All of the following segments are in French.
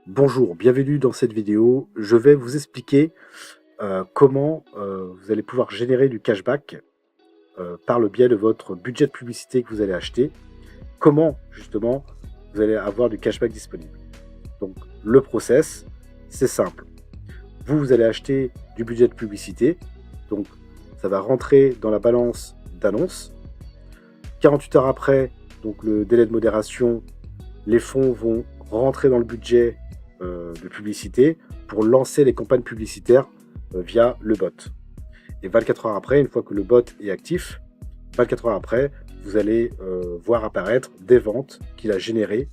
Bonjour, bienvenue dans cette vidéo. Je vais vous expliquer comment vous allez pouvoir générer du cashback par le biais de votre budget de publicité que vous allez acheter. Comment justement vous allez avoir du cashback disponible. Donc le process, c'est simple. Vous allez acheter du budget de publicité. Donc ça va rentrer dans la balance d'annonce. 48 heures après, donc le délai de modération, les fonds vont rentrer dans le budget de publicité pour lancer les campagnes publicitaires via le bot. Et 24 heures après, une fois que le bot est actif, 24 heures après, vous allez voir apparaître des ventes qu'il a générées.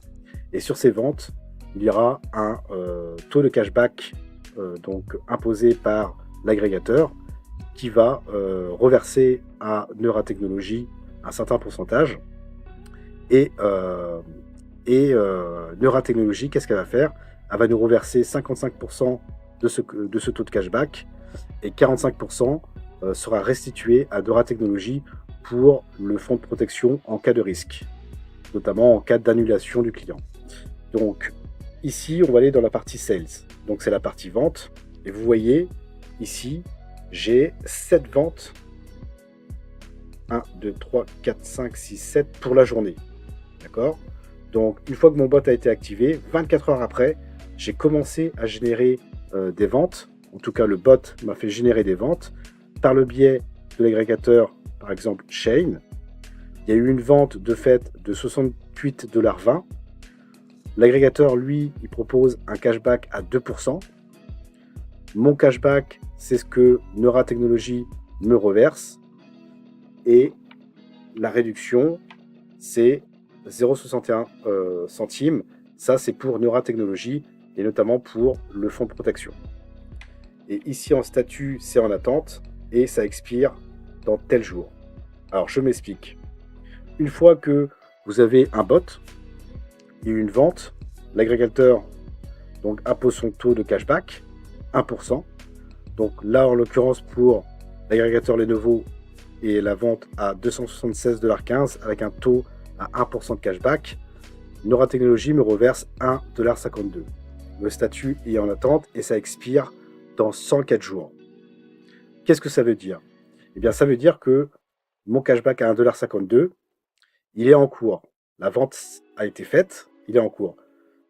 Et sur ces ventes, il y aura un taux de cashback donc imposé par l'agrégateur qui va reverser à Neura Technologies un certain pourcentage. Et Neura Technologies, qu'est-ce qu'elle va faire? Elle va nous reverser 55% de ce taux de cashback et 45% sera restitué à Neura Technologies pour le fonds de protection en cas de risque, notamment en cas d'annulation du client. Donc ici, on va aller dans la partie sales. Donc c'est la partie vente. Et vous voyez, ici, j'ai 7 ventes. 1, 2, 3, 4, 5, 6, 7 pour la journée. D'accord? Donc une fois que mon bot a été activé, 24 heures après, j'ai commencé à générer des ventes. En tout cas, le bot m'a fait générer des ventes par le biais de l'agrégateur, par exemple Chain. Il y a eu une vente de fait de 68,20 $. L'agrégateur, lui, il propose un cashback à 2%. Mon cashback, c'est ce que Neura Technologies me reverse. Et la réduction, c'est 0,61 centimes. Ça, c'est pour Neura Technologies et notamment pour le fonds de protection. Et ici, en statut, c'est en attente et ça expire dans tel jour. Alors, je m'explique. Une fois que vous avez un bot et une vente, l'agrégateur donc impose son taux de cashback, 1%. Donc là, en l'occurrence, pour l'agrégateur Lenovo et la vente à 276,15 $ avec un taux à 1% de cashback, Neura Technologies me reverse 1,52 $. Le statut est en attente et ça expire dans 104 jours. Qu'est-ce que ça veut dire? Eh bien, ça veut dire que mon cashback à 1,52 $, il est en cours. La vente a été faite, il est en cours.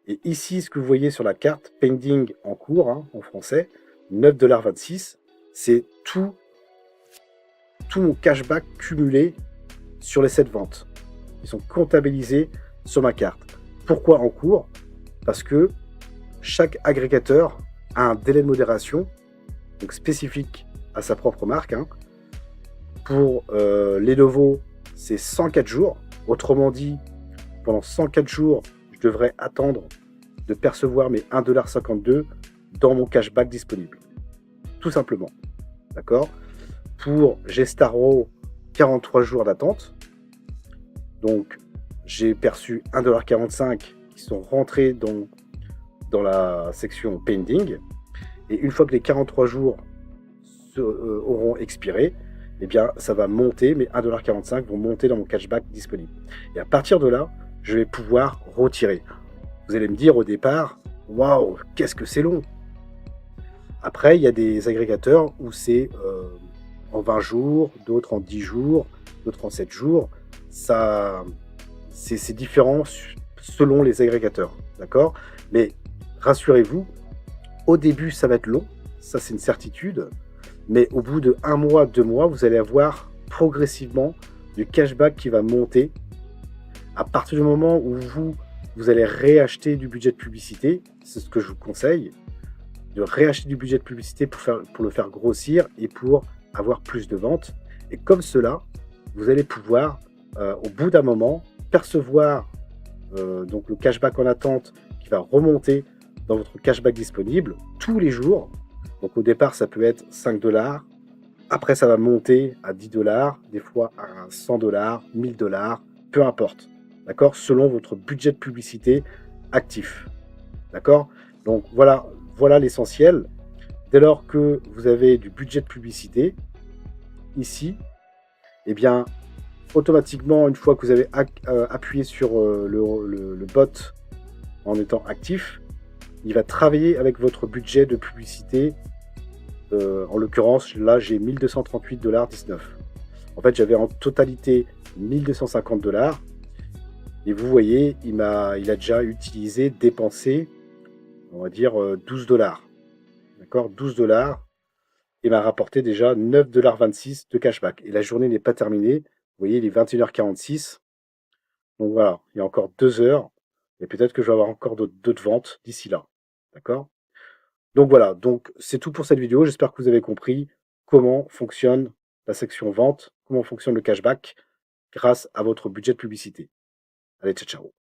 Et ici, ce que vous voyez sur la carte, pending en cours, en français, 9,26 $, c'est tout mon cashback cumulé sur les 7 ventes. Ils sont comptabilisés sur ma carte. Pourquoi en cours? Parce que chaque agrégateur a un délai de modération donc spécifique à sa propre marque. Pour Lenovo, c'est 104 jours. Autrement dit, pendant 104 jours, je devrais attendre de percevoir mes 1,52 $ dans mon cashback disponible. Tout simplement. D'accord? Pour Gestaro, 43 jours d'attente. Donc, j'ai perçu 1,45 $ qui sont rentrés dans la section pending. Et une fois que les 43 jours auront expiré, eh bien, ça va monter, mes 1,45 $ vont monter dans mon cashback disponible. Et à partir de là, je vais pouvoir retirer. Vous allez me dire au départ, waouh, qu'est-ce que c'est long! Après, il y a des agrégateurs où c'est en 20 jours, d'autres en 10 jours, d'autres en 7 jours. Ça, c'est différent selon les agrégateurs, d'accord? Mais rassurez-vous, au début, ça va être long, ça c'est une certitude, mais au bout de 1 mois, 2 mois, vous allez avoir progressivement du cashback qui va monter. À partir du moment où vous allez réacheter du budget de publicité, c'est ce que je vous conseille, de réacheter du budget de publicité pour le faire grossir et pour avoir plus de ventes. Et comme cela, vous allez pouvoir, au bout d'un moment, percevoir donc le cashback en attente qui va remonter dans votre cashback disponible tous les jours. Donc au départ, ça peut être 5 $. Après, ça va monter à 10 $, des fois à 100 $, 1000 $, peu importe. D'accord? Selon votre budget de publicité actif. D'accord? Donc voilà l'essentiel. Dès lors que vous avez du budget de publicité, ici, eh bien, automatiquement, une fois que vous avez appuyé sur le bot en étant actif, il va travailler avec votre budget de publicité. En l'occurrence, là, j'ai 1238,19 $. En fait, j'avais en totalité 1250 $. Et vous voyez, il a déjà utilisé, dépensé, on va dire 12 $. D'accord, 12 $. Il m'a rapporté déjà 9,26 $ de cashback. Et la journée n'est pas terminée. Vous voyez, il est 21h46. Donc voilà, il y a encore 2 heures. Et peut-être que je vais avoir encore d'autres ventes d'ici là. D'accord? Donc voilà, donc c'est tout pour cette vidéo. J'espère que vous avez compris comment fonctionne la section vente, comment fonctionne le cashback grâce à votre budget de publicité. Allez, ciao, ciao.